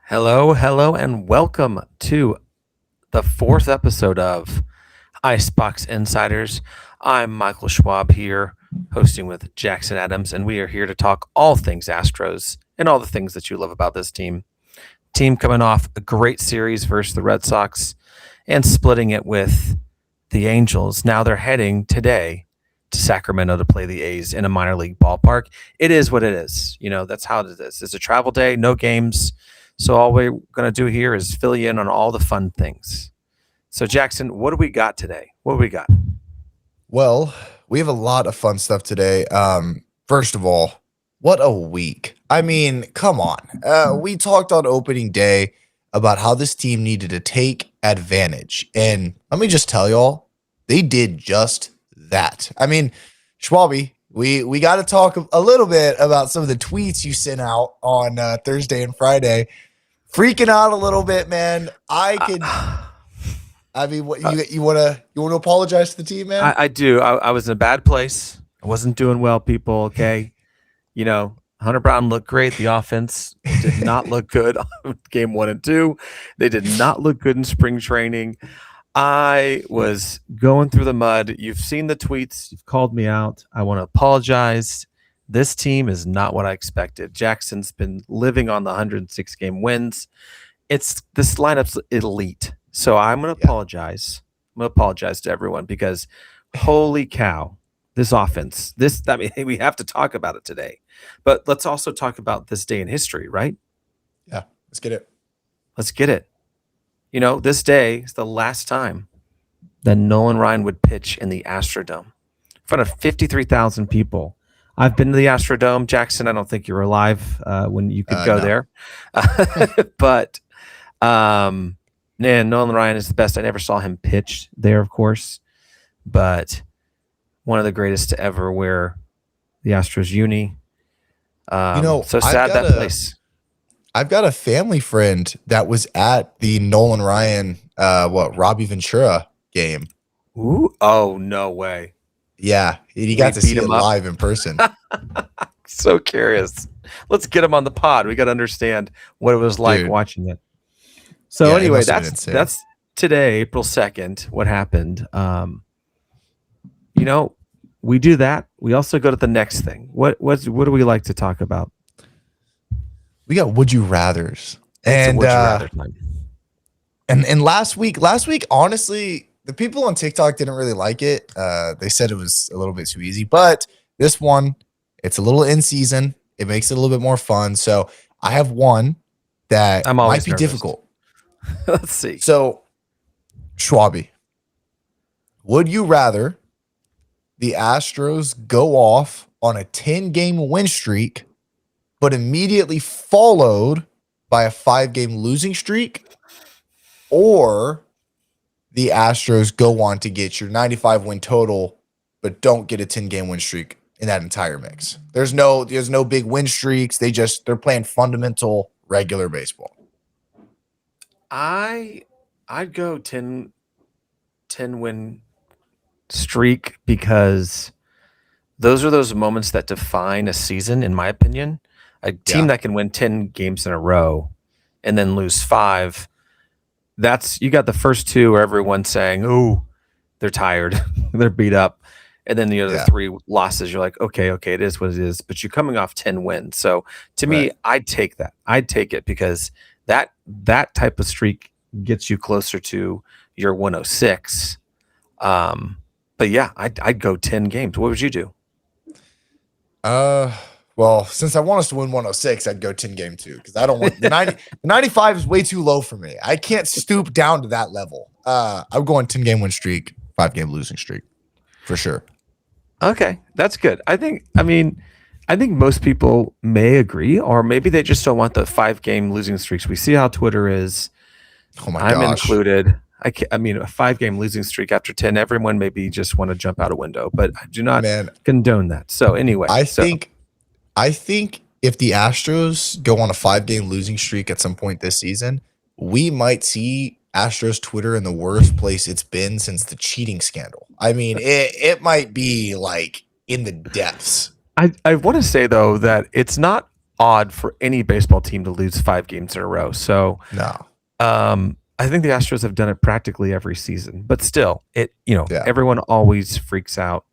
Hello, and welcome to the fourth episode of Icebox Insiders. I'm Michael Schwab here, hosting with Jackson Adams, and we are here to talk all things Astros and all the things that you love about this team. Team coming off a great series versus the Red Sox and splitting it with the Angels. Now they're heading today to Sacramento to play the A's in a minor league ballpark. It is what it is. That's how it is. It's a travel day, no games. So all we're going to do here is fill you in on all the fun things. So Jackson, what do we got today? What do we got? Well, we have a lot of fun stuff today. First of all, what a week. I mean, come on. We talked on opening day about how this team needed to take advantage. And let me just tell y'all, they did just that. I mean, Schwalby, we got to talk a little bit about some of the tweets you sent out on Thursday and Friday. Freaking out a little bit, man. What you want to apologize to the team, man? I do. I was in a bad place. I wasn't doing well, people. Okay, Hunter Brown looked great. The offense did not look good on game 1 and 2. They did not look good in spring training. I was going through the mud. You've seen the tweets. You've called me out. I want to apologize. This team is not what I expected. Jackson's been living on the 106 game wins. This lineup's elite. So I'm going to apologize. I'm going to apologize to everyone because holy cow, this offense, we have to talk about it today. But let's also talk about this day in history, right? Yeah, let's get it. Let's get it. This day is the last time that Nolan Ryan would pitch in the Astrodome in front of 53,000 people. I've been to the Astrodome. Jackson, I don't think you were alive when you could go there. But Nolan Ryan is the best. I never saw him pitch there, of course. But one of the greatest to ever wear the Astros uni. So sad that place. I've got a family friend that was at the Nolan Ryan, Robbie Ventura game. Ooh, oh, no way. Yeah, he got to see it live in person. So curious. Let's get him on the pod. We got to understand what it was like watching it. So anyway, that's today, April 2nd, what happened. We do that. We also go to the next thing. What do we like to talk about? We got would you rathers. And would you rather time. And last week, honestly, the people on TikTok didn't really like it. They said it was a little bit too easy, but this one, it's a little in season. It makes it a little bit more fun. So I have one that might be difficult. Let's see. So, Schwabi, would you rather the Astros go off on a 10-game win streak, but immediately followed by a 5-game losing streak, or the Astros go on to get your 95 win total, but don't get a 10-game win streak in that entire mix? There's no big win streaks. They're playing fundamental regular baseball. I'd go 10 win streak because those are those moments that define a season, in my opinion. A team that can win 10 games in a row and then lose 5. You got the first 2 where everyone's saying, "Oh, they're tired, they're beat up," and then the other 3 losses, you're like, "Okay, it is what it is." But you're coming off 10 wins, so to me, I'd take that. I'd take it because that type of streak gets you closer to your 106. But yeah, I'd go 10 games. What would you do? Well, since I want us to win 106, I'd go 10-game too, because I don't want the 95 is way too low for me. I can't stoop down to that level. I'm going 10-game win streak, 5-game losing streak, for sure. Okay, that's good. I think most people may agree, or maybe they just don't want the 5-game losing streaks. We see how Twitter is. Oh my gosh. I'm included. A 5-game losing streak after 10, everyone maybe just want to jump out a window, but I do not condone that. So anyway, I think if the Astros go on a 5-game losing streak at some point this season, we might see Astros Twitter in the worst place it's been since the cheating scandal. I mean, it might be like in the depths. I want to say though that it's not odd for any baseball team to lose 5 games in a row. So No. I think the Astros have done it practically every season, but still, Yeah. everyone always freaks out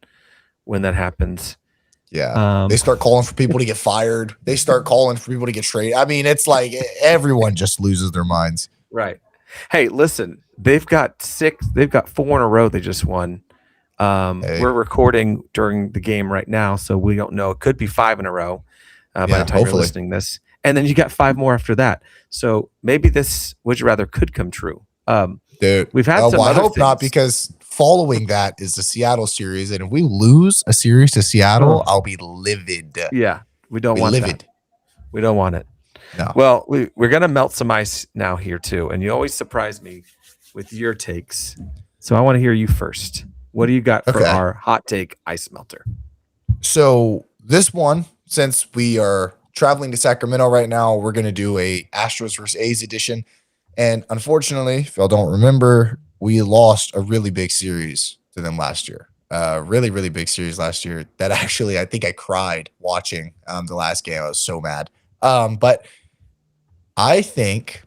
when that happens. Yeah. They start calling for people to get fired. They start calling for people to get traded. I mean, it's like everyone just loses their minds. Right. Hey, listen, they've got 4 in a row they just won. Hey. We're recording during the game right now, so we don't know. It could be 5 in a row by the time you're listening to this. And then you got 5 more after that. So maybe this Would You Rather could come true. Dude, we've had some I other hope not, things. because following that is the Seattle series. And if we lose a series to Seattle, I'll be livid. Yeah, we don't want that. We don't want it. No. Well, we're going to melt some ice now here too. And you always surprise me with your takes. So I want to hear you first. What do you got for our hot take ice melter? So this one, since we are traveling to Sacramento right now, we're going to do a Astros versus A's edition. And unfortunately, if y'all don't remember, we lost a really big series to them last year. Really, really big series last year that actually I think I cried watching the last game. I was so mad. But I think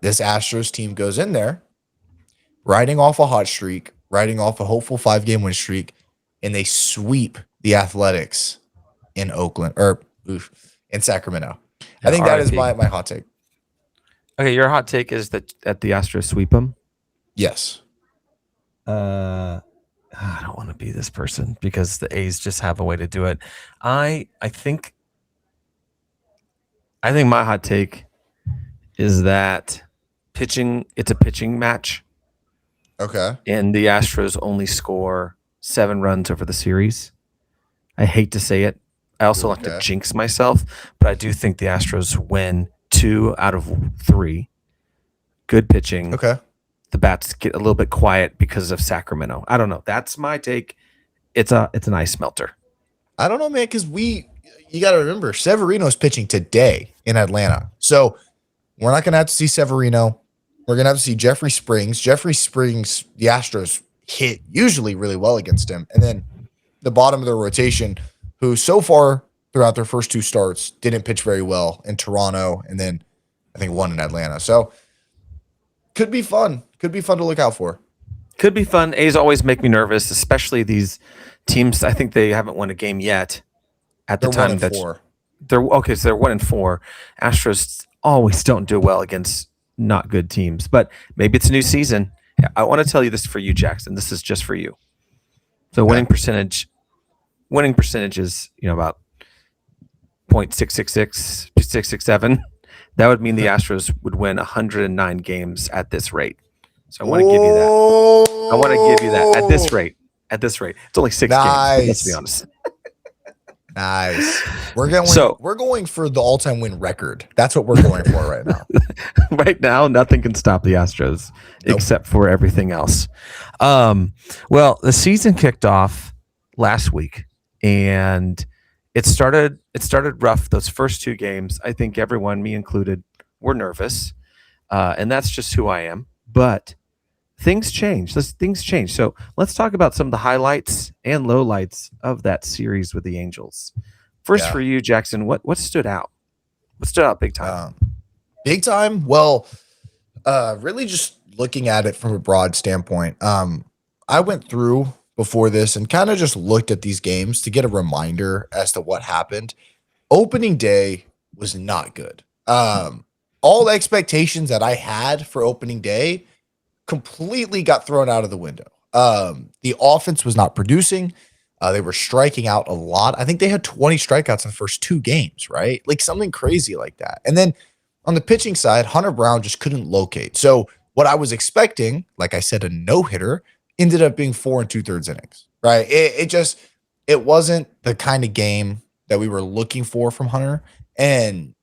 this Astros team goes in there riding off a hot streak, riding off a hopeful 5-game win streak, and they sweep the Athletics in Oakland in Sacramento. I think that is my hot take. Okay, your hot take is that the Astros sweep them? Yes. I don't want to be this person because the A's just have a way to do it. I think my hot take is that it's a pitching match. Okay. And the Astros only score 7 runs over the series. I hate to say it. I also like to jinx myself, but I do think the Astros win 2 out of 3. Good pitching. Okay. The bats get a little bit quiet because of Sacramento. I don't know. That's my take. It's an ice melter. I don't know, man, because you got to remember, Severino's pitching today in Atlanta. So we're not going to have to see Severino. We're going to have to see Jeffrey Springs. Jeffrey Springs, the Astros hit usually really well against him. And then the bottom of their rotation, who so far throughout their first 2 starts didn't pitch very well in Toronto, and then I think 1 in Atlanta. So could be fun. Could be fun to look out for. Could be fun. A's always make me nervous, especially these teams. I think they haven't won a game yet at the time that they're okay. So they're 1-4. Astros always don't do well against not good teams, but maybe it's a new season. I want to tell you this for you, Jackson. This is just for you. So winning percentage is, about 0.666, 667. That would mean the Astros would win 109 games at this rate. So I want to give you that. I want to give you that at this rate. At this rate, it's only 6 games. Let's be honest. Nice. We're going for the all-time win record. That's what we're going for right now. Right now, nothing can stop the Astros except for everything else. Well, the season kicked off last week, and it started rough. Those first 2 games, I think everyone, me included, were nervous, and that's just who I am. But things change. So let's talk about some of the highlights and lowlights of that series with the Angels. First, for you, Jackson, what stood out? What stood out big time? Big time? Well, really just looking at it from a broad standpoint. I went through before this and kind of just looked at these games to get a reminder as to what happened. Opening day was not good. All the expectations that I had for opening day completely got thrown out of the window. The offense was not producing. They were striking out a lot. I think they had 20 strikeouts in the first 2 games, right? Like something crazy like that. And then on the pitching side, Hunter Brown just couldn't locate. So what I was expecting, like I said, a no-hitter, ended up being 4 2/3 innings, right? It wasn't the kind of game that we were looking for from Hunter. And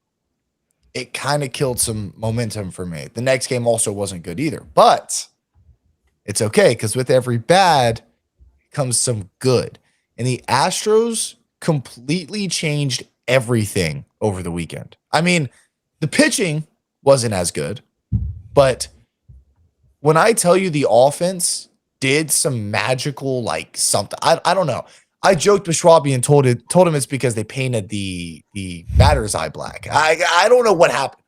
it kind of killed some momentum for me. The next game also wasn't good either, but it's okay because with every bad comes some good. And the Astros completely changed everything over the weekend. I mean, the pitching wasn't as good, but when I tell you the offense did some magical, like something, I don't know. I joked with Schwabi and told him it's because they painted the batter's eye black. I don't know what happened.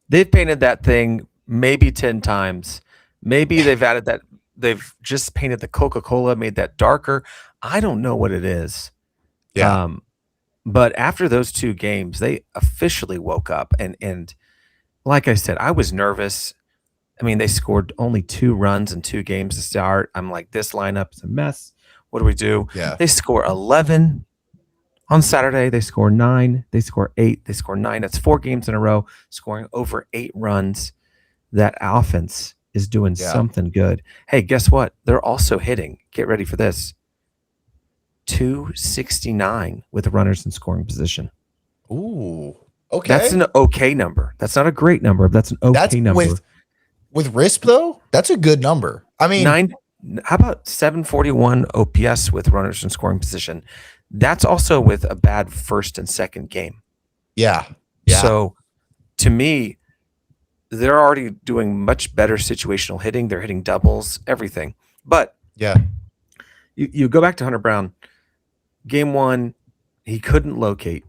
They've painted that thing maybe 10 times. Maybe they've added that. They've just painted the Coca-Cola, made that darker. I don't know what it is. Yeah. But after those two games, they officially woke up. And like I said, I was nervous. I mean, they scored only 2 runs in 2 games to start. I'm like, this lineup is a mess. What do we do? Yeah. They score 11 on Saturday. They score 9. They score 8. They score 9. That's 4 games in a row, scoring over 8 runs. That offense is doing something good. Hey, guess what? They're also hitting. Get ready for this. 269 with runners in scoring position. Ooh. Okay. That's an okay number. That's not a great number. That's an okay number. With RISP though, that's a good number. I mean, how about 741 OPS with runners in scoring position? That's also with a bad first and second game. Yeah. So to me, they're already doing much better situational hitting. They're hitting doubles, everything. But you go back to Hunter Brown. Game 1, he couldn't locate.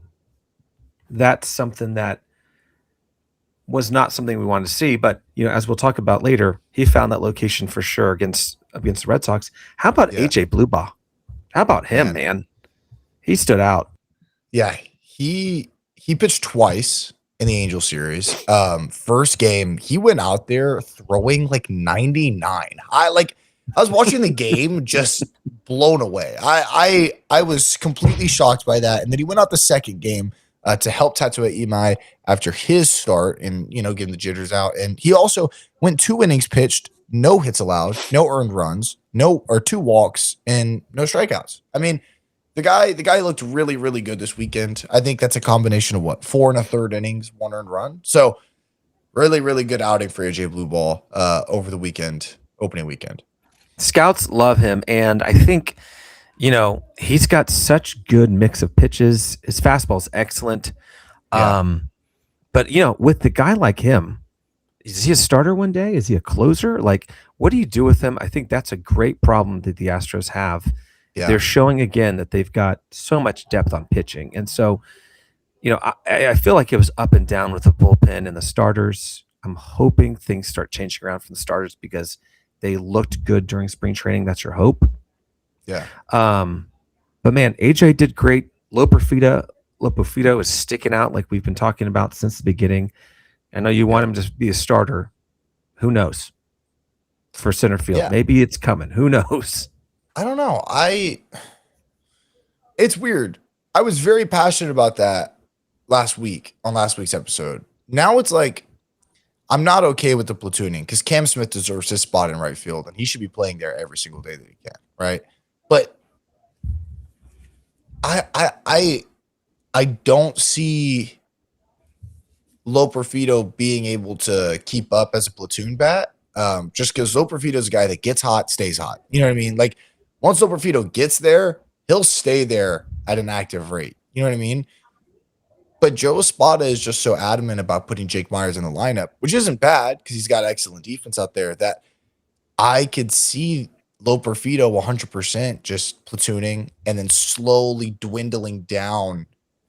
That's something that was not something we wanted to see. But as we'll talk about later, he found that location for sure against the Red Sox. How about AJ Bluebaugh? How about him, man? He stood out. Yeah, he pitched twice in the Angel series. First game, he went out there throwing like 99. I was watching the game just blown away. I was completely shocked by that. And then he went out the second game to help Tattoo Imai after his start and getting the jitters out. And he also went 2 innings pitched, no hits allowed, no earned runs, 2 walks, and no strikeouts. I mean, the guy looked really, really good this weekend. I think that's a combination of 4 1/3 innings, 1 earned run. So really, really good outing for AJ Bluebaugh over the weekend, opening weekend. Scouts love him, and I think he's got such good mix of pitches. His fastball's excellent. But with the guy like him, is he a starter one day? Is he a closer? Like, what do you do with him? I think that's a great problem that the Astros have. Yeah. They're showing again that they've got so much depth on pitching. And so, I feel like it was up and down with the bullpen and the starters. I'm hoping things start changing around from the starters because they looked good during spring training. That's your hope. Yeah. But man, AJ did great. Lopofito is sticking out like we've been talking about since the beginning. I know you want him to be a starter. Who knows? For center field. Yeah. Maybe it's coming. Who knows? I don't know. It's weird. I was very passionate about that last week's episode. Now it's like I'm not okay with the platooning because Cam Smith deserves his spot in right field and he should be playing there every single day that he can, right? But I don't see Loperfido being able to keep up as a platoon bat. Just because Loperfido is a guy that gets hot, stays hot. You know what I mean? Like once Loperfido gets there, he'll stay there at an active rate. You know what I mean? But Joe Espada is just so adamant about putting Jake Myers in the lineup, which isn't bad because he's got excellent defense out there, that I could see Loperfido 100% just platooning and then slowly dwindling down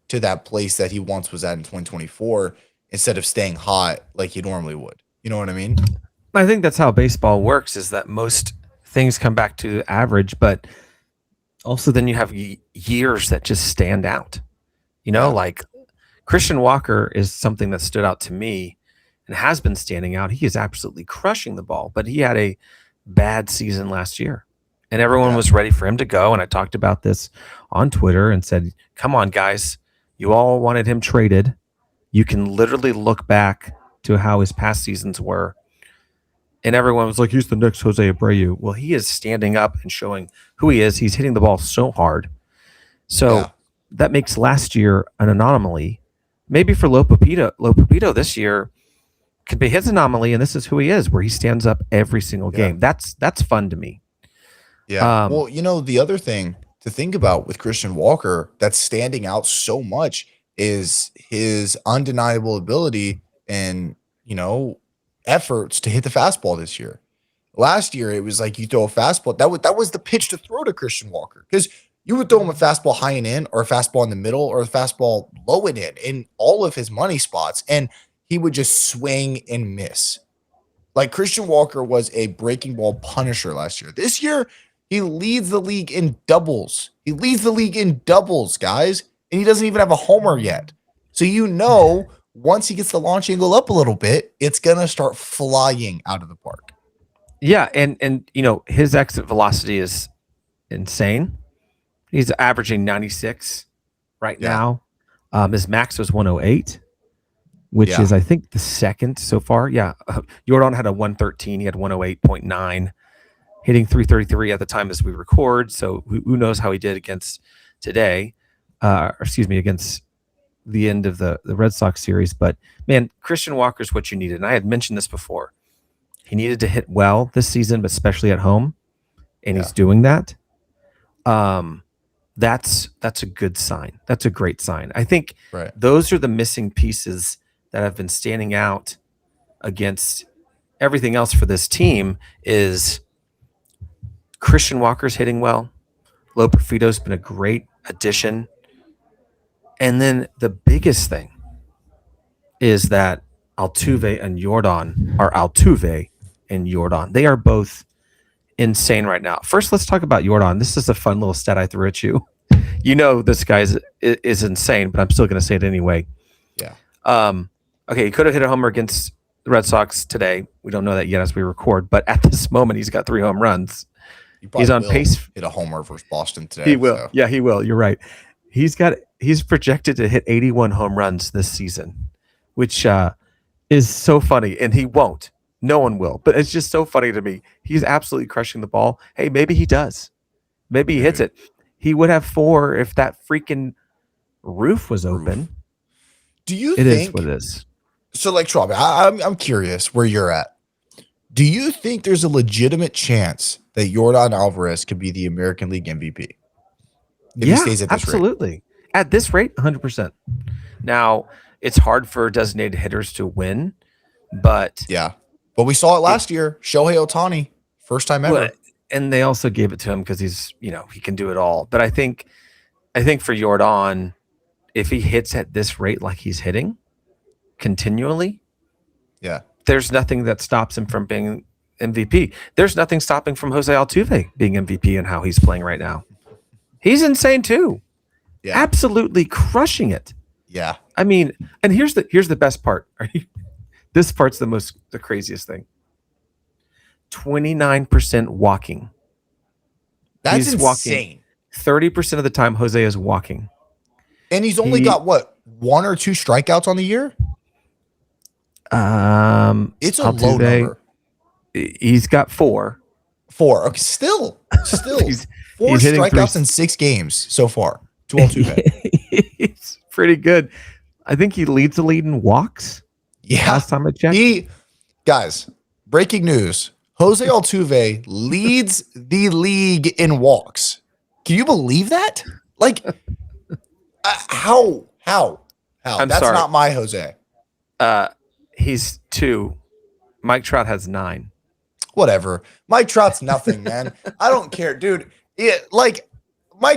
to that place that he once was at in 2024 instead of staying hot like he normally would. You know what I mean? I think that's how baseball works, is that most things come back to average, but also then you have years that just stand out. Like Christian Walker is something that stood out to me and has been standing out. He is absolutely crushing the ball, but he had a bad season last year and everyone was ready for him to go. And I talked about this on Twitter and said, come on, guys, you all wanted him traded. You can literally look back to how his past seasons were. And everyone was like, he's the next Jose Abreu. Well, he is standing up and showing who he is. He's hitting the ball so hard. So that makes last year an anomaly. Maybe for Lopopito this year could be his anomaly, and this is who he is, where he stands up every single game. That's fun to me. Yeah. Well, the other thing to think about with Christian Walker that's standing out so much is his undeniable ability and, efforts to hit the fastball this year. Last year, it was like you throw a fastball. That was the pitch to throw to Christian Walker because You would throw him a fastball high and in, or a fastball in the middle, or a fastball low and in all of his money spots, and he would just swing and miss. Like Christian Walker was a breaking ball punisher last year. This year, he leads the league in doubles. He leads the league in doubles, guys, and he doesn't even have a homer yet. So once he gets the launch angle up a little bit, it's gonna start flying out of the park. Yeah, and his exit velocity is insane. He's averaging 96 right now. His max was 108, which is I think the second so far. Yeah, Yordan had a 113. He had 108.9, hitting 333 at the time as we record. So who knows how he did against today? Against the end of the Red Sox series. But man, Christian Walker's what you needed. And I had mentioned this before. He needed to hit well this season, but especially at home, and he's doing that. That's a good sign. That's a great sign. I think those are the missing pieces that have been standing out against everything else for this team. Is Christian Walker's hitting well. Lo Profito's been a great addition. And then the biggest thing is that Altuve and Yordan are Altuve and Yordan. They are both insane right now. First, let's talk about Yordan. This is a fun little stat I threw at you. This guy is insane, but I'm still going to say it anyway. Yeah. Okay, he could have hit a homer against the Red Sox today. We don't know that yet as we record, but at this moment, he's got 3 home runs. He's on pace. Hit a homer versus Boston today. He will. So. Yeah, he will. You're right. He's projected to hit 81 home runs this season, which is so funny, and he won't. No one will, but it's just so funny to me. He's absolutely crushing the ball. Hey, maybe he does. Maybe he hits it. He would have 4 if that freaking roof was open. Do you think it is what it is? So, like, Schwab, I'm curious where you're at. Do you think there's a legitimate chance that Yordan Alvarez could be the American League MVP? If he stays at this absolutely. Rate? At this rate, 100%. Now, it's hard for designated hitters to win, but but we saw it last year. Shohei Ohtani, first time ever. And they also gave it to him because he's, he can do it all. But I think for Yordan, if he hits at this rate like he's hitting continually, there's nothing that stops him from being MVP. There's nothing stopping from Jose Altuve being MVP and how he's playing right now. He's insane too. Yeah. Absolutely crushing it. Yeah. I mean, and here's the best part. This part's the craziest thing. 29% walking. That's insane. 30% of the time, Jose is walking. And he's only got 1 or 2 strikeouts on the year? It's a Altuve, low number. He's got 4. 4. Okay, still. he's 4 strikeouts in 6 games so far to Altuve. It's pretty good. I think he leads the lead in walks. Yeah. Last time I checked. Guys, breaking news. Jose Altuve leads the league in walks. Can you believe that? Like, how? That's sorry. Not my Jose. He's 2. Mike Trout has 9. Whatever. Mike Trout's nothing, man. I don't care, dude. Mike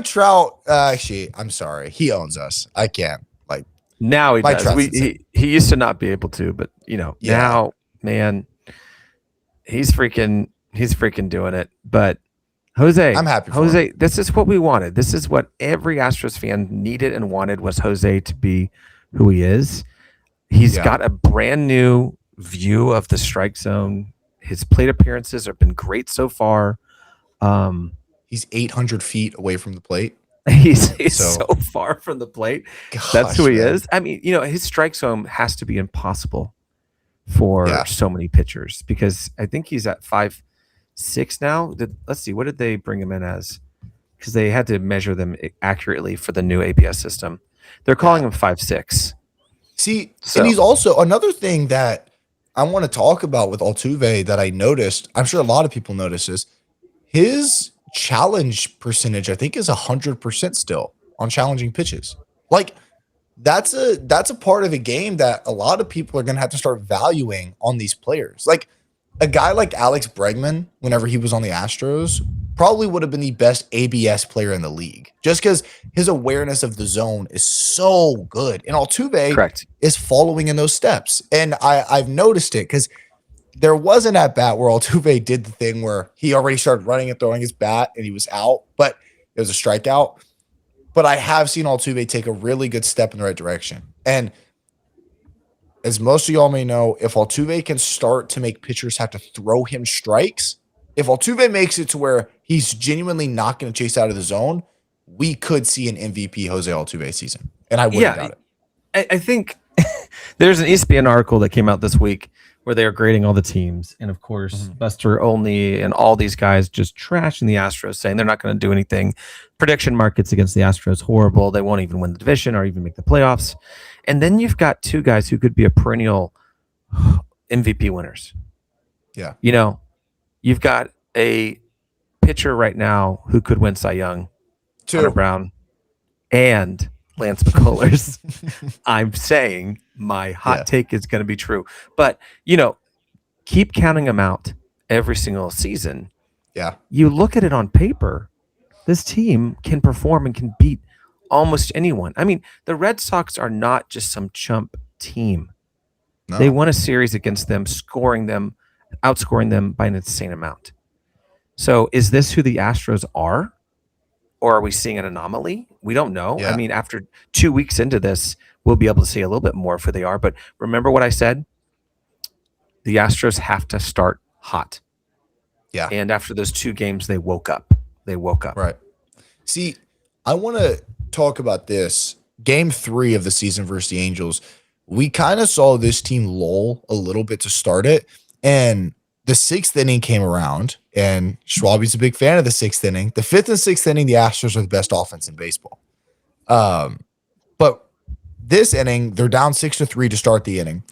Trout. Actually, I'm sorry. He owns us. I can't. Now he does. He used to not be able to, but now, man, he's freaking doing it. But Jose, I'm happy. Jose, this is what we wanted. This is what every Astros fan needed and wanted, was Jose to be who he is. He's got a brand new view of the strike zone. His plate appearances have been great so far. He's 800 feet away from the plate. He's so far from the plate. Gosh, that's who he is. I mean, his strike zone has to be impossible for so many pitchers, because I think he's at 5'6" now. Let's see, what did they bring him in as? Because they had to measure them accurately for the new ABS system. They're calling him 5'6". See, and he's also another thing that I want to talk about with Altuve that I noticed. I'm sure a lot of people notice this. His challenge percentage, I think, is 100% still on challenging pitches. Like, that's a part of the game that a lot of people are going to have to start valuing on these players. Like, a guy like Alex Bregman, whenever he was on the Astros, probably would have been the best ABS player in the league just because his awareness of the zone is so good. And Altuve Correct. is following in those steps. And I've noticed it because there was an at bat where Altuve did the thing where he already started running and throwing his bat and he was out, but it was a strikeout. But I have seen Altuve take a really good step in the right direction. And as most of y'all may know, if Altuve can start to make pitchers have to throw him strikes, if Altuve makes it to where he's genuinely not going to chase out of the zone, we could see an MVP Jose Altuve season. And I wouldn't doubt it. I think there's an ESPN article that came out this week where they are grading all the teams. And of course, Buster Olney and all these guys just trashing the Astros, saying they're not going to do anything. Prediction markets against the Astros, horrible. They won't even win the division or even make the playoffs. And then you've got two guys who could be a perennial MVP winners. Yeah. You know, you've got a pitcher right now who could win Cy Young, Hunter Brown, and Lance McCullers. I'm saying my hot take is going to be true. But, you know, keep counting them out every single season. Yeah. You look at it on paper, this team can perform and can beat almost anyone. I mean, the Red Sox are not just some chump team. No. They won a series against them, outscoring them by an insane amount. So is this who the Astros are? Or are we seeing an anomaly? We don't know. Yeah. I mean, after 2 weeks into this, we'll be able to see a little bit more of who they are. But remember what I said? The Astros have to start hot. Yeah. And after those 2 games, they woke up. Right. See, I want to talk about this. Game 3 of the season versus the Angels. We kind of saw this team lull a little bit to start it. And the 6th inning came around, and Schwabe's a big fan of the 6th inning. The 5th and 6th inning, the Astros are the best offense in baseball. But this inning, they're down 6-3 to start the inning.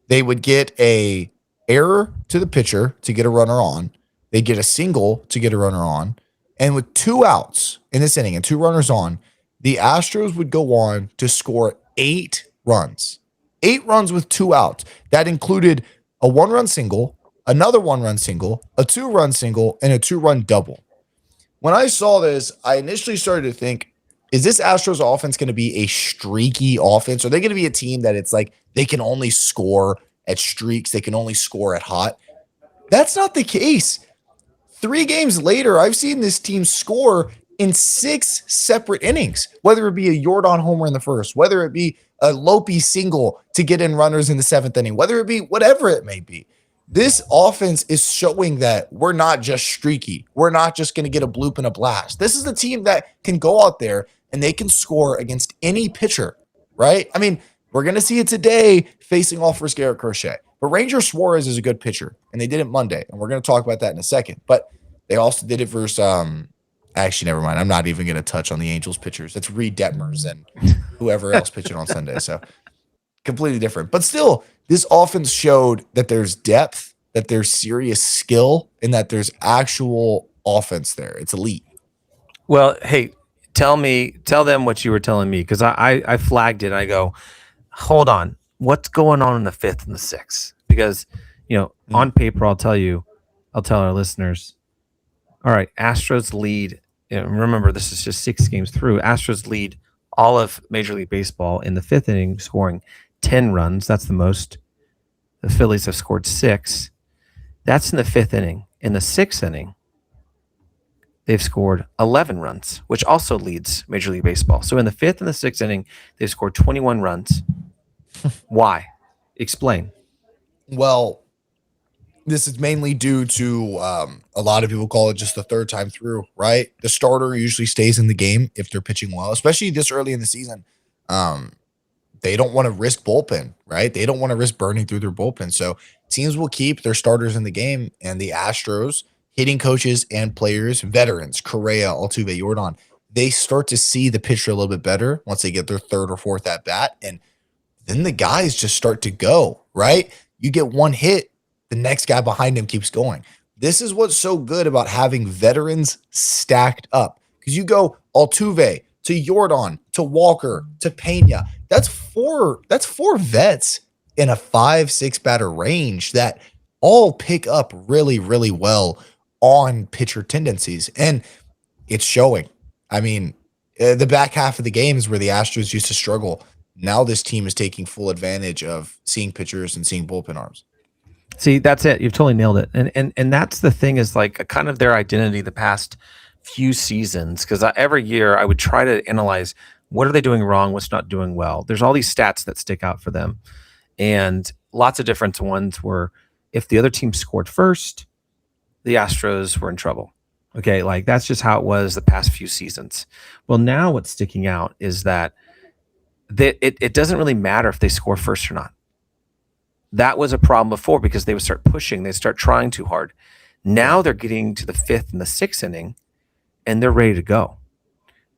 They would get a error to the pitcher to get a runner on. They get a single to get a runner on. And with 2 outs in this inning and 2 runners on, the Astros would go on to score 8 runs. 8 runs with 2 outs. That included a 1-run single, another 1-run single, a 2-run single, and a 2-run double. When I saw this, I initially started to think, is this Astros offense going to be a streaky offense? Are they going to be a team that it's like they can only score at streaks, they can only score at hot? That's not the case. 3 games later, I've seen this team score in 6 separate innings, whether it be a Yordan homer in the first, whether it be a Lopey single to get in runners in the 7th inning, whether it be whatever it may be. This offense is showing that we're not just streaky. We're not just going to get a bloop and a blast. This is the team that can go out there and they can score against any pitcher, right? I mean, we're going to see it today facing off versus Garrett Crochet. But Ranger Suarez is a good pitcher, and they did it Monday, and we're going to talk about that in a second. But they also did it versus actually, never mind. I'm not even going to touch on the Angels pitchers. It's Reed Detmers and whoever else pitching on Sunday. So completely different. But still, this offense showed that there's depth, that there's serious skill, and that there's actual offense there. It's elite. Well, hey, tell them what you were telling me, because I flagged it. And I go, hold on, what's going on in the 5th and the 6th? Because, you know, on paper, I'll tell our listeners, all right, Astros lead. You know, remember, this is just 6 games through. Astros lead all of Major League Baseball in the 5th inning, scoring 10 runs. That's the most. The Phillies have scored 6. That's in the 5th inning. In the 6th inning, they've scored 11 runs, which also leads Major League Baseball. So in the 5th and the 6th inning, they've scored 21 runs. Why? Explain. Well, this is mainly due to a lot of people call it just the 3rd time through, right? The starter usually stays in the game if they're pitching well, especially this early in the season. They don't want to risk bullpen, right? They don't want to risk burning through their bullpen. So teams will keep their starters in the game, and the Astros, hitting coaches and players, veterans, Correa, Altuve, Yordan, they start to see the pitcher a little bit better once they get their 3rd or 4th at bat. And then the guys just start to go, right? You get one hit, the next guy behind him keeps going. This is what's so good about having veterans stacked up, because you go Altuve to Yordan to Walker to Pena. That's four vets in a 5-6 batter range that all pick up really, really well on pitcher tendencies, and it's showing. I mean, the back half of the games where the Astros used to struggle, now this team is taking full advantage of seeing pitchers and seeing bullpen arms. See, that's it. You've totally nailed it. And that's the thing, is like a kind of their identity the past few seasons. Because every year I would try to analyze what are they doing wrong, what's not doing well. There's all these stats that stick out for them, and lots of different ones were if the other team scored first, the Astros were in trouble. Okay, like that's just how it was the past few seasons. Well, now what's sticking out is that it doesn't really matter if they score first or not. That was a problem before because they would start pushing, they start trying too hard. Now they're getting to the 5th and the 6th inning, and they're ready to go.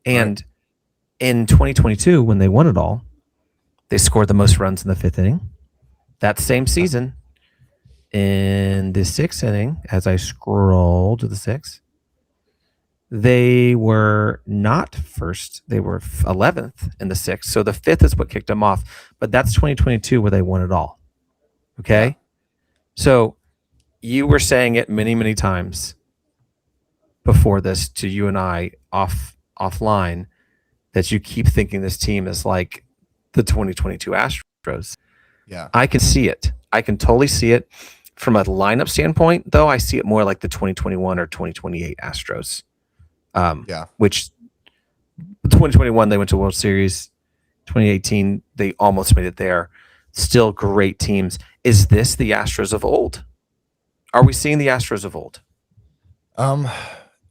And in 2022, when they won it all, they scored the most runs in the 5th inning. That same season, in the 6th inning, as I scroll to the 6th, they were not first. They were 11th in the 6th. So the 5th is what kicked them off. But that's 2022 where they won it all. Okay? So you were saying it many, many times before this to you and I offline that you keep thinking this team is like the 2022 Astros. Yeah. I can see it. I can totally see it. From a lineup standpoint, though, I see it more like the 2021 or 2028 Astros. Which 2021 they went to World Series. 2018 they almost made it there. Still great teams. Is this the Astros of old? Are we seeing the Astros of old?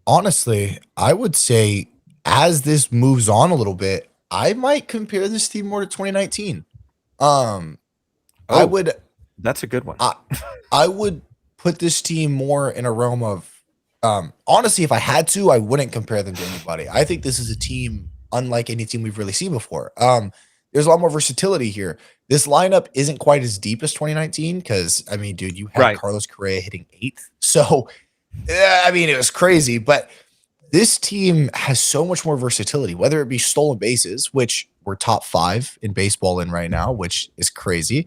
Honestly, I would say as this moves on a little bit, I might compare this team more to 2019. I would. That's a good one. I would put this team more in a realm of. Honestly, if I had to, I wouldn't compare them to anybody. I think this is a team unlike any team we've really seen before. There's a lot more versatility here. This lineup isn't quite as deep as 2019 because, I mean, dude, you had Carlos Correa hitting 8th. So, I mean, it was crazy. But this team has so much more versatility, whether it be stolen bases, which we're top 5 in baseball in right now, which is crazy.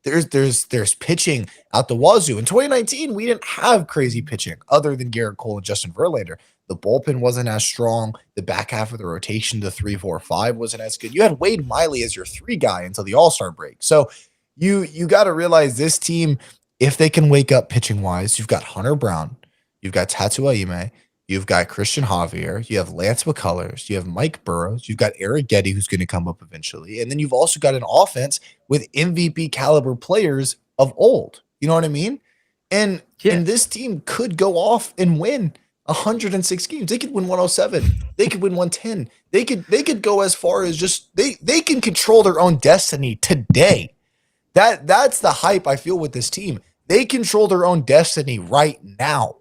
There's pitching out the wazoo. In 2019, we didn't have crazy pitching other than Garrett Cole and Justin Verlander. The bullpen wasn't as strong. The back half of the rotation, the 3-4-5 wasn't as good. You had Wade Miley as your 3 guy until the All-Star break. So you got to realize this team, if they can wake up pitching wise, you've got Hunter Brown, you've got Tatu Aime, you've got Christian Javier, you have Lance McCullers, you have Mike Burrows, you've got Eric Getty, who's going to come up eventually. And then you've also got an offense with MVP caliber players of old. You know what I mean? And this team could go off and win 106 games. They could win 107. They could win 110. They could go as far as just they can control their own destiny today. That's the hype I feel with this team. They control their own destiny right now.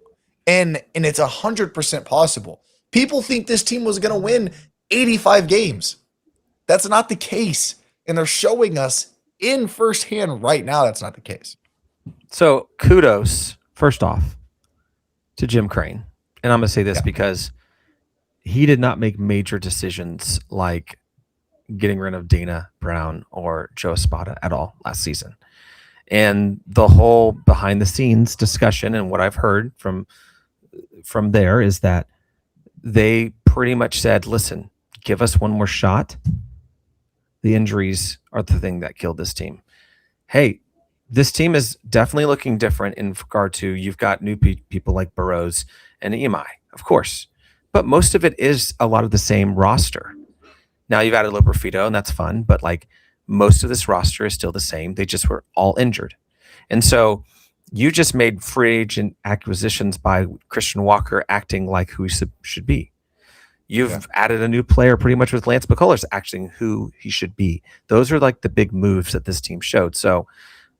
And it's 100% possible. People think this team was going to win 85 games. That's not the case. And they're showing us in firsthand right now that's not the case. So kudos, first off, to Jim Crane. And I'm going to say this because he did not make major decisions like getting rid of Dana Brown or Joe Espada at all last season. And the whole behind the scenes discussion and what I've heard from there is that they pretty much said, listen, give us one more shot. The injuries are the thing that killed this team. Hey, this team is definitely looking different in regard to you've got new people like Burrows and EMI, of course. But most of it is a lot of the same roster. Now you've added Loperfido, and that's fun, but like most of this roster is still the same. They just were all injured. And so you just made free agent acquisitions by Christian Walker acting like who he should be. You've added a new player pretty much with Lance McCullers acting who he should be. Those are like the big moves that this team showed. So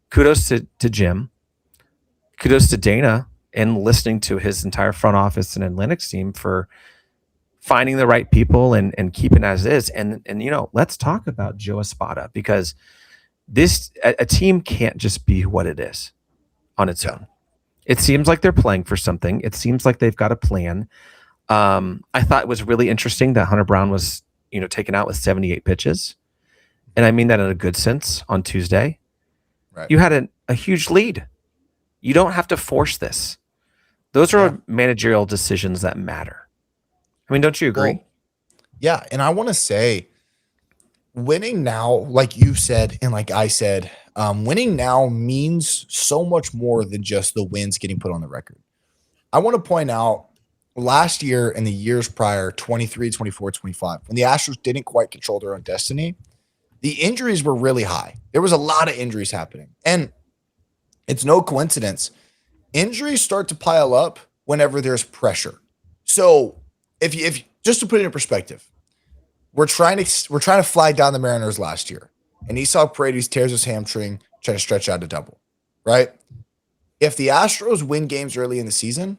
kudos to Jim. Kudos to Dana and listening to his entire front office and Atlantic team for finding the right people and keeping as is. And you know, let's talk about Joe Espada because a team can't just be what it is on its own. It seems like they're playing for something. It seems like they've got a plan. I thought it was really interesting that Hunter Brown was, taken out with 78 pitches. And I mean that in a good sense on Tuesday. Right. You had a huge lead. You don't have to force this. Those Yeah. are managerial decisions that matter. I mean, don't you agree? Well, yeah. And I want to say winning now, like you said, and like I said, winning now means so much more than just the wins getting put on the record. I want to point out last year and the years prior, 23, 24, 25, when the Astros didn't quite control their own destiny, the injuries were really high. There was a lot of injuries happening. And it's no coincidence. Injuries start to pile up whenever there's pressure. So if just to put it in perspective, we're trying to fly down the Mariners last year, and Esau Paredes tears his hamstring trying to stretch out a double, right? If the Astros win games early in the season,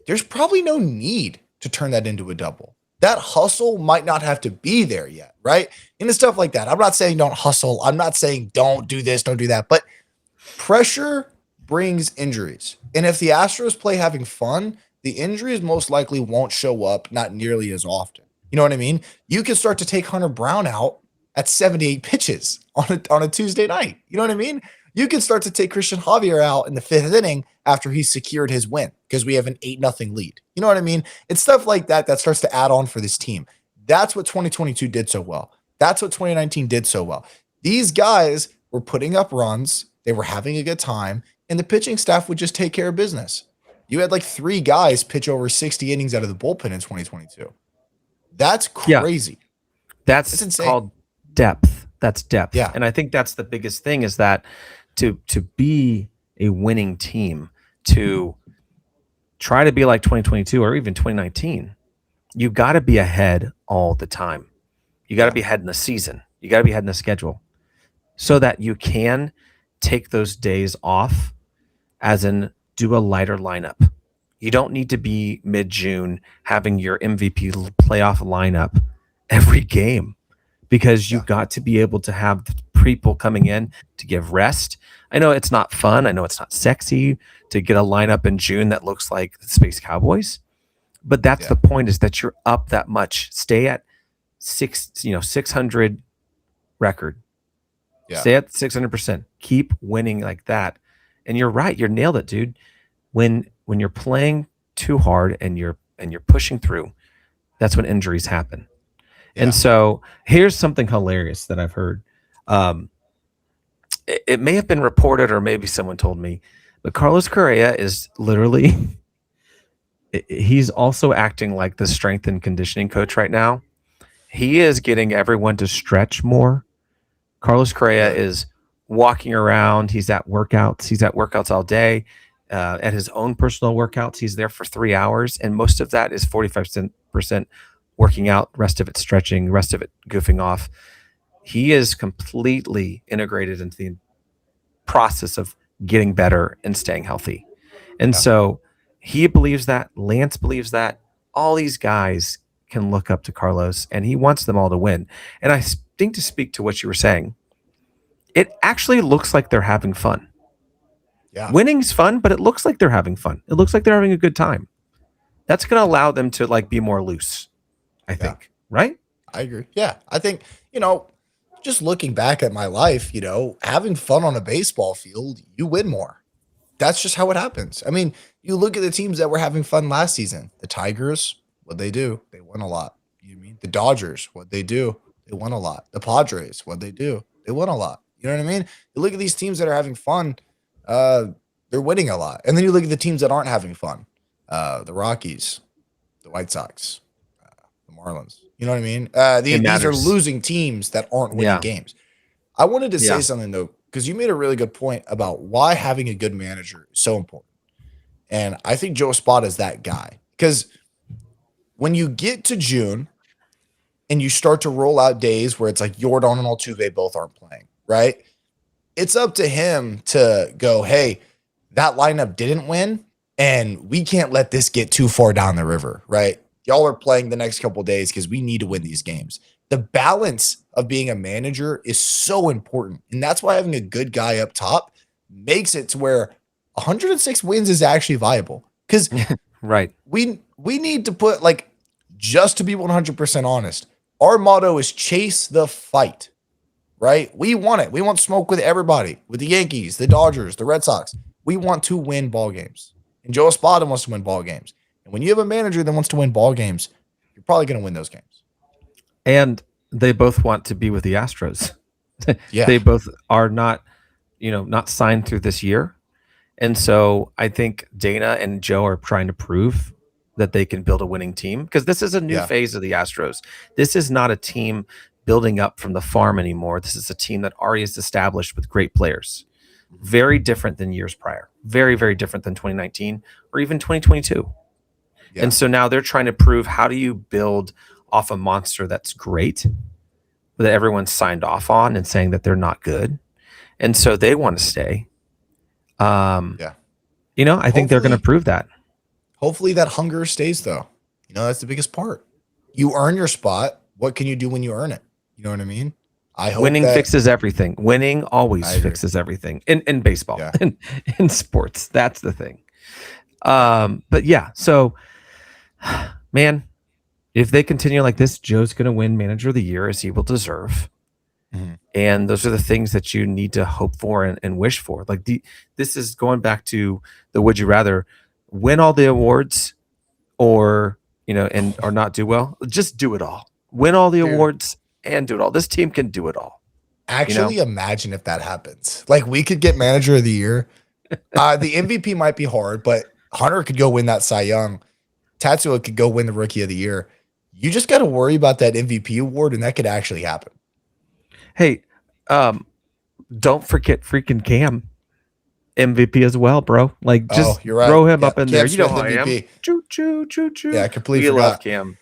there's probably no need to turn that into a double. That hustle might not have to be there yet, right? And stuff like that. I'm not saying don't hustle. I'm not saying don't do this, don't do that. But pressure brings injuries. And if the Astros play having fun, the injuries most likely won't show up not nearly as often. You know what I mean? You can start to take Hunter Brown out at 78 pitches on a Tuesday night. You know what I mean? You can start to take Christian Javier out in the 5th inning after he's secured his win because we have an 8-0 lead. You know what I mean? It's stuff like that that starts to add on for this team. That's what 2022 did so well. That's what 2019 did so well. These guys were putting up runs. They were having a good time, and the pitching staff would just take care of business. You had like 3 guys pitch over 60 innings out of the bullpen in 2022. That's crazy. That's called depth. That's depth. Yeah. And I think that's the biggest thing is that to be a winning team, to try to be like 2022 or even 2019, you got to be ahead all the time. You got to be ahead in the season. You got to be ahead in the schedule so that you can take those days off, as in do a lighter lineup. You don't need to be mid-June having your MVP playoff lineup every game because you've got to be able to have the people coming in to give rest. I know it's not fun. I know it's not sexy to get a lineup in June that looks like the Space Cowboys, but that's the point, is that you're up that much. Stay at 600 record. Yeah. Stay at 600%. Keep winning like that. And you're right. You nailed it, dude. When you're playing too hard and you're pushing through, that's when injuries happen. Yeah. And so here's something hilarious that I've heard. It may have been reported or maybe someone told me, but Carlos Correa is literally, he's also acting like the strength and conditioning coach right now. He is getting everyone to stretch more. Carlos Correa is walking around. He's at workouts. He's at workouts all day. At his own personal workouts, he's there for 3 hours, and most of that is 45% working out, rest of it stretching, rest of it goofing off. He is completely integrated into the process of getting better and staying healthy. And so he believes that, Lance believes that, all these guys can look up to Carlos, and he wants them all to win. And I think, to speak to what you were saying, it actually looks like they're having fun. Yeah. Winning's fun, but it looks like they're having fun. It looks like they're having a good time. That's going to allow them to like be more loose, I think. Right? I agree. Yeah. I think, just looking back at my life, having fun on a baseball field, you win more. That's just how it happens. I mean, you look at the teams that were having fun last season. The Tigers, what'd they do? They won a lot. You mean the Dodgers, what'd they do? They won a lot. The Padres, what'd they do? They won a lot. You know what I mean? You look at these teams that are having fun, they're winning a lot. And then you look at the teams that aren't having fun. The Rockies, the White Sox, the Marlins. You know what I mean? These are losing teams that aren't winning games. I wanted to say something, though, because you made a really good point about why having a good manager is so important. And I think Joe Espada is that guy. Because when you get to June and you start to roll out days where it's like Yordan and Altuve both aren't playing, right? It's up to him to go, hey, that lineup didn't win, and we can't let this get too far down the river, right? Y'all are playing the next couple of days because we need to win these games. The balance of being a manager is so important, and that's why having a good guy up top makes it to where 106 wins is actually viable. Because right, we need to put, like, just to be 100% honest, our motto is chase the fight. Right? We want it. We want smoke with everybody, with the Yankees, the Dodgers, the Red Sox. We want to win ball games. And Joe Espada wants to win ball games. And when you have a manager that wants to win ball games, you're probably going to win those games. And they both want to be with the Astros. Yeah. They both are not signed through this year. And so I think Dana and Joe are trying to prove that they can build a winning team, because this is a new phase of the Astros. This is not a team building up from the farm anymore. This is a team that already is established with great players. Very different than years prior. Very, very different than 2019 or even 2022. Yeah. And so now they're trying to prove, how do you build off a monster that's great, that everyone's signed off on and saying that they're not good. And so they want to stay. I think they're going to prove that. Hopefully that hunger stays, though. That's the biggest part. You earn your spot. What can you do when you earn it? You know what I mean? I hope winning fixes everything. Winning always fixes everything in baseball, in sports. That's the thing. But yeah, so man, if they continue like this, Joe's going to win Manager of the Year, as he will deserve. Mm-hmm. And those are the things that you need to hope for and wish for. Like this is going back to the would you rather win all the awards or not do well. Just do it all. Win all the awards and do it all. This team can do it all. Actually, imagine if that happens. Like, we could get Manager of the Year. The MVP might be hard, but Hunter could go win that Cy Young. Tatsuo could go win the Rookie of the Year. You just got to worry about that MVP award, and that could actually happen. Hey, don't forget freaking Cam MVP as well, bro. Like, just throw him up in there. You know how I am. Choo, choo, choo, choo. Yeah, I completely forgot. Love Cam.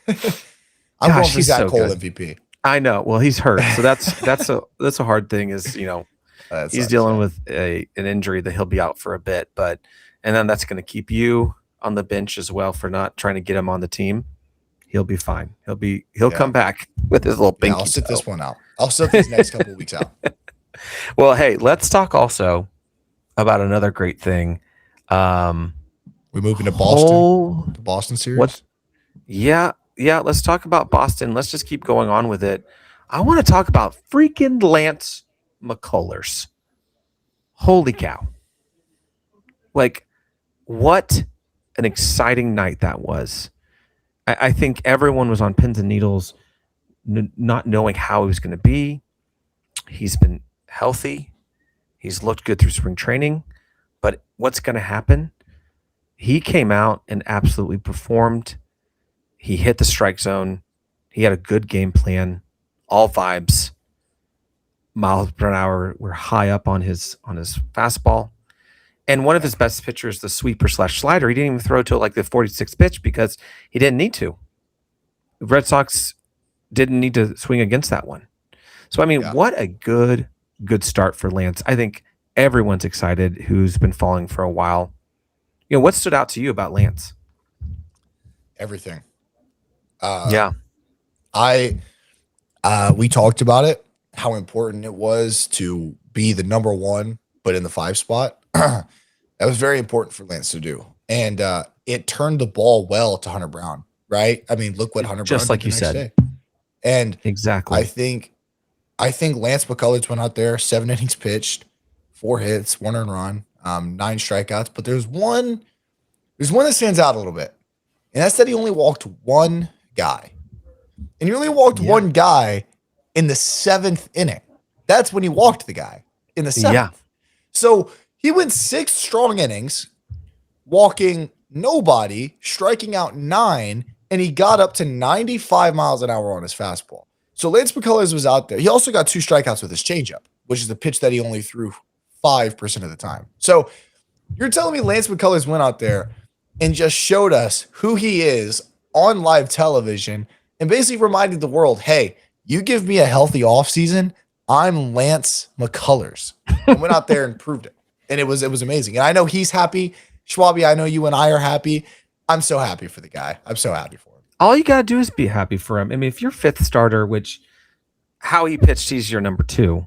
I'm going for Zach Cole MVP. I know. Well, he's hurt, so that's a hard thing. Is he's dealing with an injury that he'll be out for a bit, and then that's going to keep you on the bench as well for not trying to get him on the team. He'll be fine. He'll come back with his little pinky. I'll sit this one out. I'll sit these next couple of weeks out. Well, hey, let's talk also about another great thing. We're moving to Boston. The Boston series. Yeah. Let's talk about Boston. Let's just keep going on with it. I want to talk about freaking Lance McCullers. Holy cow! Like, what an exciting night that was. I think everyone was on pins and needles, not knowing how he was going to be. He's been healthy. He's looked good through spring training. But what's going to happen? He came out and absolutely performed. He hit the strike zone. He had a good game plan. All vibes. Miles per hour were high up on his fastball. And one of his best pitchers, the sweeper / slider, he didn't even throw to like the 46th pitch because he didn't need to. The Red Sox didn't need to swing against that one. So, I mean, what a good start for Lance. I think everyone's excited who's been following for a while. What stood out to you about Lance? Everything. We talked about it, how important it was to be the number one, but in the 5 spot. That was very important for Lance to do. And it turned the ball well to Hunter Brown, right? I mean, look what Hunter Brown did like you said. Day. And exactly. I think Lance McCullers went out there, 7 innings pitched, 4 hits, 1 earned run, 9 strikeouts. But there's one that stands out a little bit. And that's that he only walked 1 guy. And he only walked 1 guy in the 7th inning. That's when he walked the guy, in the 7th. Yeah. So he went 6 strong innings, walking nobody, striking out 9, and he got up to 95 miles an hour on his fastball. So Lance McCullers was out there. He also got 2 strikeouts with his changeup, which is the pitch that he only threw 5% of the time. So you're telling me Lance McCullers went out there and just showed us who he is on live television and basically reminded the world, hey, you give me a healthy offseason, I'm Lance McCullers. And went out there and proved it. And it was amazing. And I know he's happy. Schwabi, I know you and I are happy. I'm so happy for the guy. I'm so happy for him. All you got to do is be happy for him. I mean, if you're 5th starter, which how he pitched, he's your number 2.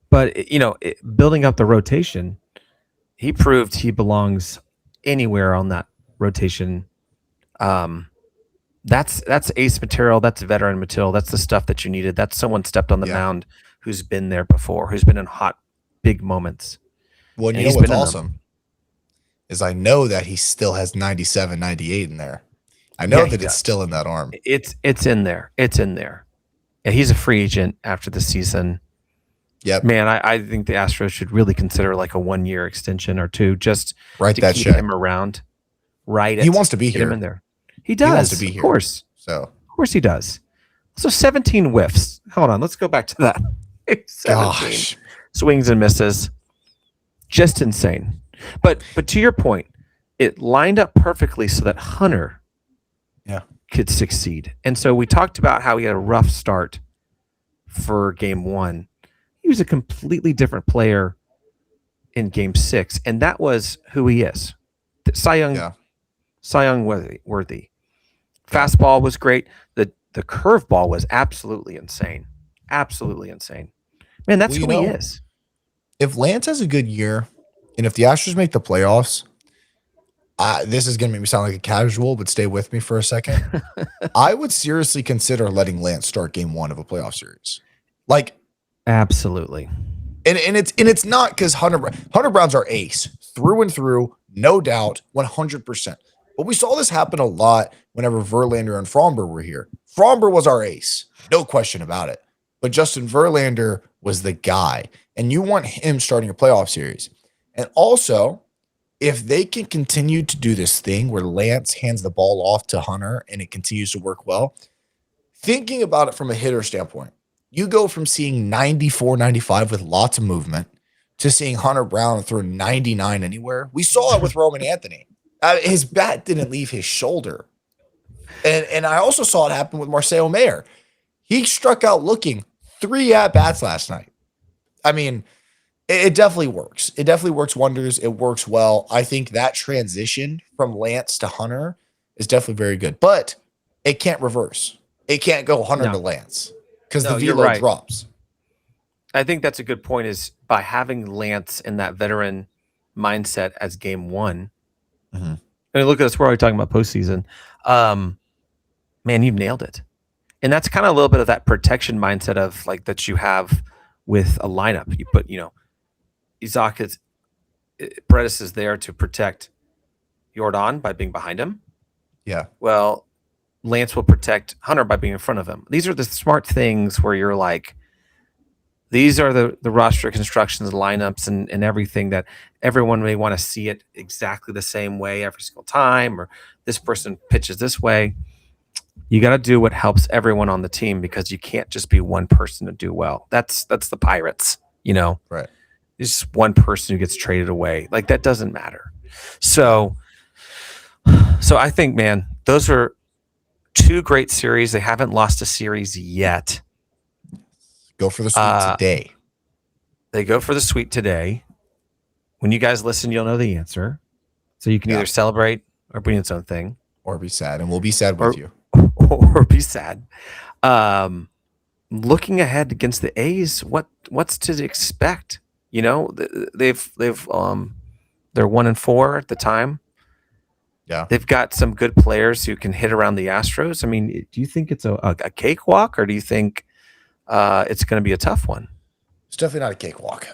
But, building up the rotation, he proved he belongs anywhere on that rotation. That's ace material. That's veteran material. That's the stuff that you needed. That's someone stepped on the mound who's been there before, who's been in hot, big moments. Well, you know what's awesome is I know that he still has 97, 98 in there. I know Yeah, he that it's does. still in that arm. It's in there. It's in there. Yeah, he's a free agent after the season. Yep. Man, I think the Astros should really consider like a 1-year extension or two just Write to that keep check. him around. Right. He wants to be Get him here. in there. He He wants does. to be Of here. course. So, Of course he does. So 17 whiffs. Hold on. Let's go back to that. 17 gosh. swings and misses. Just insane. But to your point, it lined up perfectly so that Hunter could succeed. And so we talked about how he had a rough start for game 1. He was a completely different player in game 6, and that was who he is. Cy Young worthy. Fastball was great. The curveball was absolutely insane. Absolutely insane. Man, that's who he is. If Lance has a good year, and if the Astros make the playoffs, this is going to make me sound like a casual, but stay with me for a second. I would seriously consider letting Lance start game 1 of a playoff series. Like, absolutely. And it's not because Hunter Brown's our ace through and through, no doubt, 100%. But we saw this happen a lot whenever Verlander and Fromber were here. Fromber was our ace, no question about it. But Justin Verlander was the guy, and you want him starting a playoff series. And also, if they can continue to do this thing where Lance hands the ball off to Hunter and it continues to work well, thinking about it from a hitter standpoint, you go from seeing 94, 95 with lots of movement to seeing Hunter Brown throw 99 anywhere. We saw it with Roman Anthony. His bat didn't leave his shoulder. And I also saw it happen with Marcelo Mayer. He struck out looking 3 at-bats last night. I mean, it definitely works. It definitely works wonders. It works well. I think that transition from Lance to Hunter is definitely very good. But it can't reverse. It can't go Hunter to Lance because the velo drops. I think that's a good point, is by having Lance in that veteran mindset as game 1. Mm-hmm. I mean, look at us. We're already talking about postseason. Man, you've nailed it. And that's kind of a little bit of that protection mindset of like that you have with a lineup. You put, Isaac Paredes is there to protect Yordan by being behind him. Yeah. Well, Lance will protect Hunter by being in front of him. These are the smart things where you're like, these are the roster constructions, lineups, and everything that everyone may want to see it exactly the same way every single time, or this person pitches this way. You got to do what helps everyone on the team, because you can't just be one person to do well. That's the Pirates, Right. It's just one person who gets traded away. Like, that doesn't matter. So I think, man, those are 2 great series. They haven't lost a series yet. Go for the sweep today. They go for the sweep today. When you guys listen, you'll know the answer. So you can either celebrate or be its own thing. Or be sad, and we'll be sad with you. Or be sad. Looking ahead against the A's, what's to expect? They're 1-4 at the time. Yeah. They've got some good players who can hit around the Astros. I mean, do you think it's a cakewalk, or do you think it's going to be a tough one? It's definitely not a cakewalk.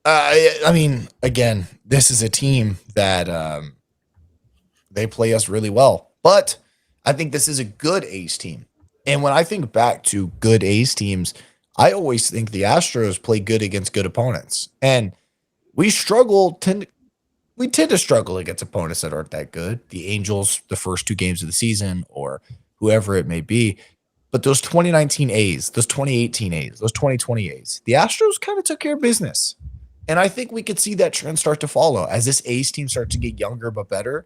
I mean, again, this is a team that they play us really well, but I think this is a good A's team. And when I think back to good A's teams, I always think the Astros play good against good opponents, and we tend to struggle against opponents that aren't that good. The Angels, the first 2 games of the season, or whoever it may be. But those 2019 A's, those 2018 A's, those 2020 A's, the Astros kind of took care of business. And I think we could see that trend start to follow as this A's team starts to get younger but better.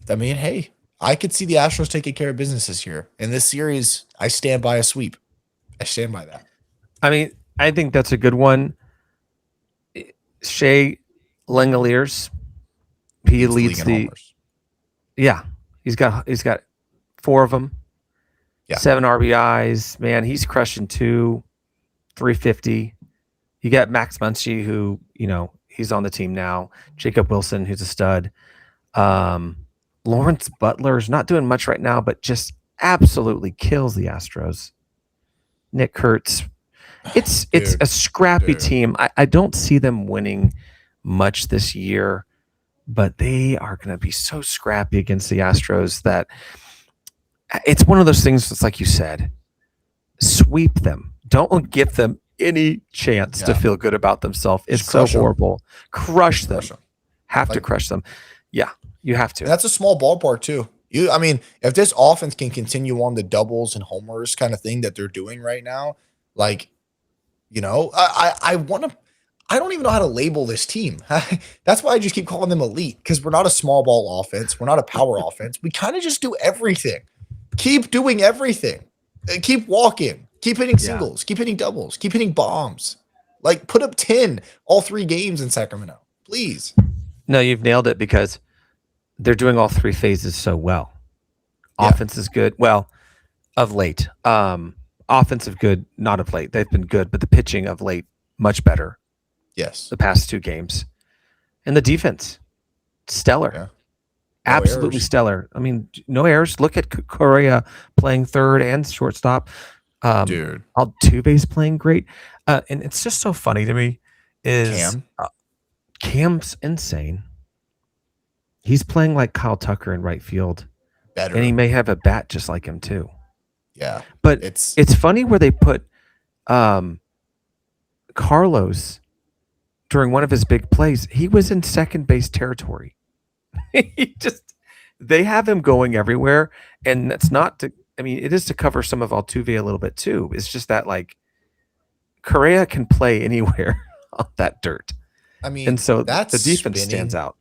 I mean, hey, I could see the Astros taking care of business this year. In this series, I stand by a sweep. I stand by that. I mean, I think that's a good one. Shea Langoliers, he leads the homers. Yeah, he's got 4 of them. Yeah. 7 RBIs. Man, he's crushing 350. You got Max Muncy, who, he's on the team now. Jacob Wilson, who's a stud. Lawrence Butler's not doing much right now, but just absolutely kills the Astros. Nick Kurtz. It's a scrappy team. I don't see them winning much this year, but they are going to be so scrappy against the Astros that it's one of those things. It's like you said, sweep them. Don't give them any chance to feel good about themselves. It's so horrible. Crush them. Have to crush them. Yeah, you have to. And that's a small ballpark too. I mean, if this offense can continue on the doubles and homers kind of thing that they're doing right now, like, I want to. I don't even know how to label this team. That's why I just keep calling them elite, because we're not a small ball offense. We're not a power offense. We kind of just do everything. Keep doing everything. Keep walking. Keep hitting singles. Keep hitting doubles. Keep hitting bombs. Like, put up 10 all 3 games in Sacramento, please. No, you've nailed it, because they're doing all 3 phases so well. Offense is good. Well, of late. Offensive good, not of late. They've been good, but the pitching of late, much better. Yes. The past 2 games. And the defense, stellar. Yeah. Absolutely stellar. I mean, no errors. Look at Correa playing third and shortstop. Dude. Altuve's playing great. And it's just so funny to me is Cam's insane. He's playing like Kyle Tucker in right field. Better. And he may have a bat just like him too. Yeah. But it's funny where they put Carlos during one of his big plays. He was in second base territory. They have him going everywhere, and that's not to. I mean, it is to cover some of Altuve a little bit too. It's just that like Correa can play anywhere on that dirt. I mean, and so that's the defense stands out.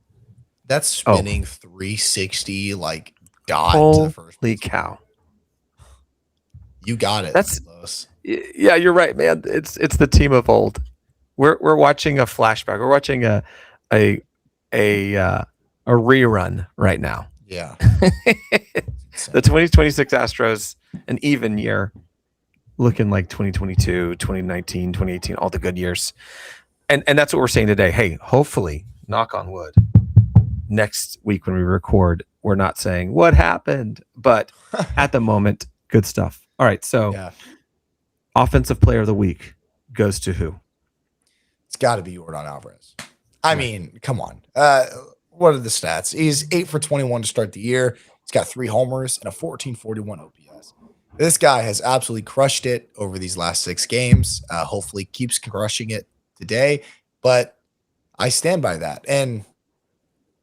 That's spinning 360 like dot Holy to the first base. Cow! You got it. Yeah, you're right, man. It's the team of old. We're watching a flashback. We're watching a rerun right now. Yeah. The 2026 Astros, an even year, looking like 2022, 2019, 2018, all the good years. And that's what we're saying today. Hey, hopefully, knock on wood, next week when we record, we're not saying what happened, but at the moment, good stuff. All right, so offensive player of the week goes to who? It's got to be Yordan Alvarez. I mean, come on. What are the stats? He's 8 for 21 to start the year. He's got 3 homers and a 1441 OPS. This guy has absolutely crushed it over these last 6 games. Hopefully keeps crushing it today, but I stand by that. And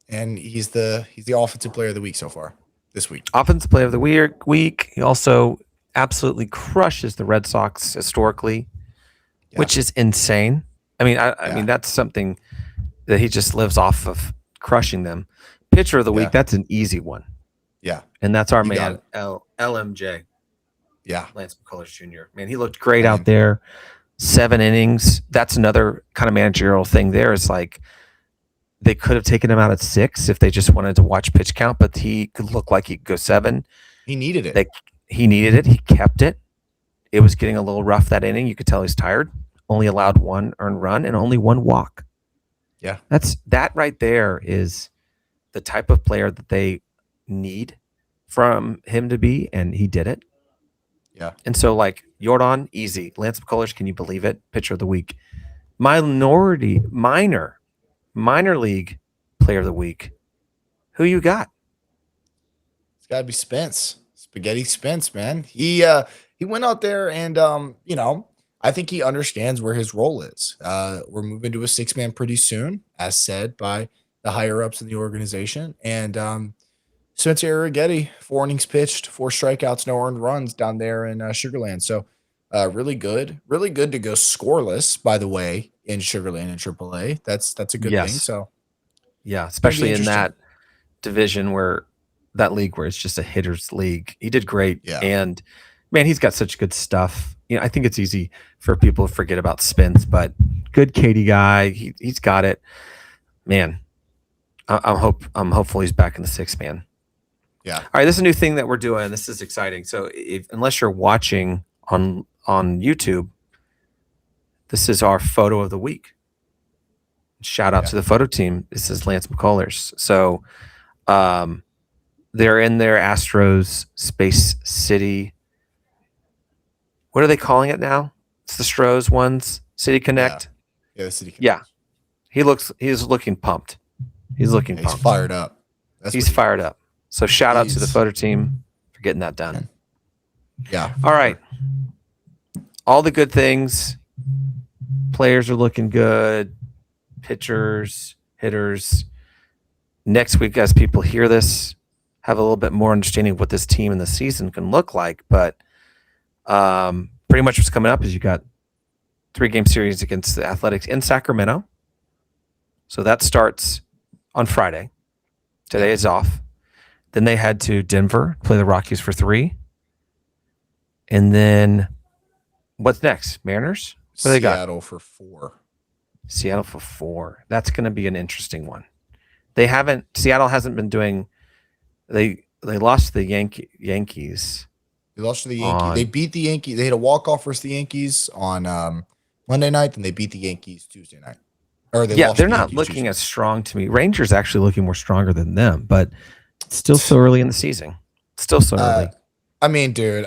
he's the offensive player of the week so far this week. Offensive player of the week. He also absolutely crushes the Red Sox historically, which is insane. I mean, I mean, that's something that he just lives off of, crushing them. Pitcher of the week, that's an easy one. Yeah. And that's our man, LMJ. Yeah. Lance McCullers Jr. Man, he looked great out there. 7 innings. That's another kind of managerial thing there. It's like they could have taken him out at 6 if they just wanted to watch pitch count, but he could look like he could go 7. He needed it. He needed it. He kept it. It was getting a little rough that inning. You could tell he's tired. Only allowed 1 earned run and only 1 walk. Yeah. That right there is the type of player that they need from him to be, and he did it. Yeah. And so, like, Yordan, easy. Lance McCullers, can you believe it? Pitcher of the week. Minor league player of the week. Who you got? It's got to be Spence. Spaghetti Spence, man. He went out there and I think he understands where his role is. We're moving to a 6-man pretty soon, as said by the higher ups in the organization. And Spencer Arrighetti, 4 innings pitched, 4 strikeouts, no earned runs down there in Sugarland. So really good to go scoreless, by the way, in Sugarland and AAA. That's a good thing. So yeah, especially in that division where it's just a hitter's league. He did great. Yeah. And man, he's got such good stuff. I think it's easy for people to forget about Spence, but good Katie guy. He's got it. Man, I'm hopeful he's back in the 6-man. Yeah. All right, this is a new thing that we're doing. This is exciting. So unless you're watching on YouTube, this is our photo of the week. Shout out to the photo team. This is Lance McCullers. So they're in their Astros Space City. What are they calling it now? It's the Stros ones, City Connect. Yeah, the City Connect. Yeah. He's looking pumped. He's looking He's pumped. fired up. He's fired up. So shout out to the photo team for getting that done. Yeah. All right. All the good things. Players are looking good. Pitchers, hitters. Next week, as people hear this, have a little bit more understanding of what this team and the season can look like. But pretty much what's coming up is you got 3-game series against the Athletics in Sacramento. So that starts on Friday. Today is off. Then they head to Denver, play the Rockies for 3. And then what's next? Mariners? What do they got? Seattle for 4. Seattle for 4. That's going to be an interesting one. Seattle hasn't been doing, they lost to the Yankees. They lost to the Yankees. They beat the Yankees. They had a walk-off versus the Yankees on Monday night, and they beat the Yankees Tuesday night. Or they're not looking as strong to me. Rangers actually looking more stronger than them, but it's still so early in the season. Still so early. I mean, dude,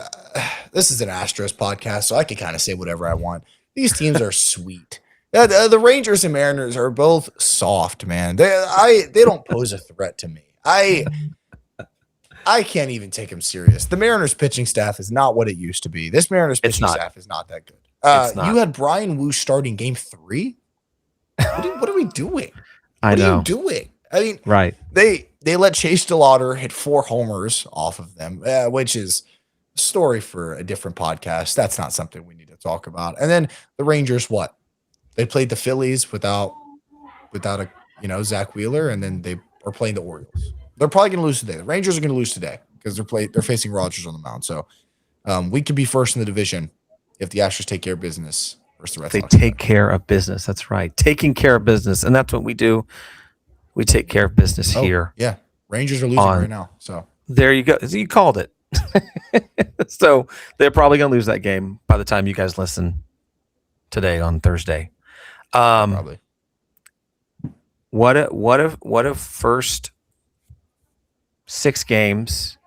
this is an Astros podcast, so I can kind of say whatever I want. These teams are sweet. The Rangers and Mariners are both soft, man. They don't pose a threat to me. I can't even take them serious. The Mariners pitching staff is not what it used to be. This Mariners pitching staff is not that good. You had Brian Woosh starting game 3. What are we doing? What are you doing? I mean, right. They let Chase DeLauder hit 4 homers off of them, which is a story for a different podcast. That's not something we need to talk about. And then the Rangers, what? They played the Phillies without a Zach Wheeler, and then they are playing the Orioles. They're probably going to lose today. The Rangers are going to lose today because they're facing Rogers on the mound. So we could be first in the division if the Astros take care of business versus the Red Sox. They take care of business. That's right. Taking care of business. And that's what we do. We take care of business here. Yeah. Rangers are losing right now. So there you go. You called it. So they're probably going to lose that game by the time you guys listen today on Thursday. probably. What if first 6 games,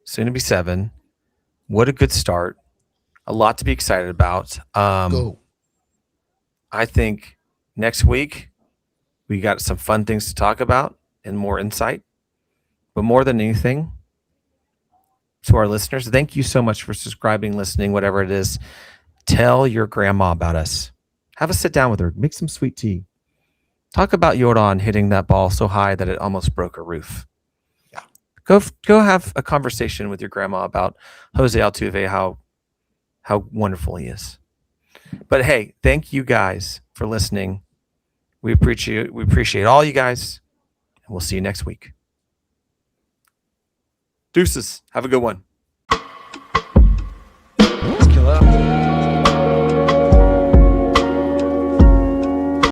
soon to be 7. What a good start. A lot to be excited about. Go. I think next week we got some fun things to talk about and more insight. But more than anything, to our listeners, thank you so much for subscribing, listening, whatever it is. Tell your grandma about us. Have a sit down with her. Make some sweet tea. Talk about Yordan hitting that ball so high that it almost broke a roof. Yeah. Go have a conversation with your grandma about Jose Altuve, how wonderful he is. But hey, thank you guys for listening. We appreciate all you guys, and we'll see you next week. Deuces. Have a good one.